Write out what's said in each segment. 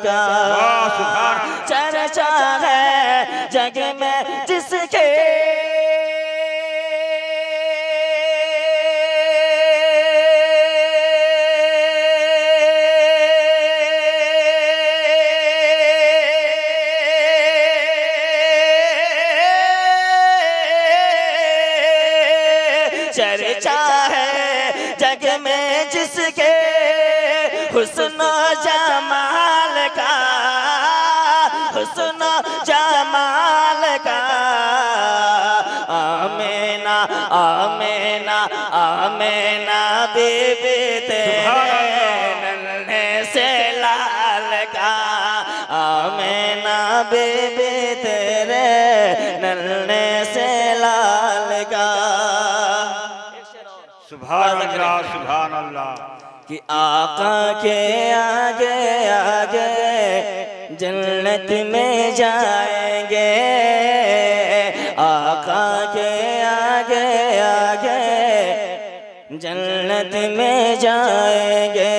का चर्चा है जग में जिसके चर्चा है जग में जिसके हुस्न जमाल का, हुस्न जमाल का। आमीना आमीना आमीना बीबी तेरे नन्हे से लाल का, आमीना बीबी तेरे नन्हे से लाल का। सुभान अल्लाह सुभान अल्लाह। कि आका के आगे आगे जन्नत में जाएंगे, आका के आगे आगे जन्नत में जाएंगे,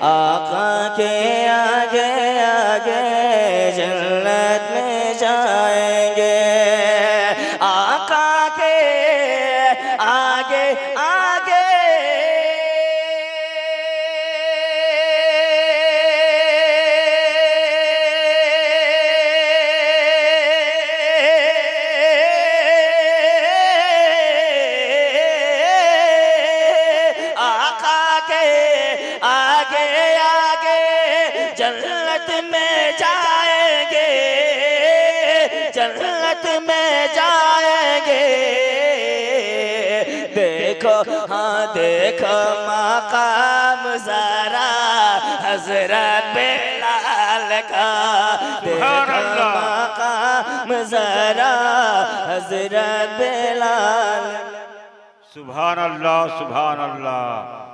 आका के आगे आगे जन्नत में जाएंगे, आका के आगे आगे जन्नत में जाएंगे, जन्नत में जाएंगे। देखो हाँ देखो मकाम ज़रा हज़रत बिलाल का, देखो मकाम ज़रा हज़रत बिलाल। सुभान अल्लाह सुभान अल्लाह।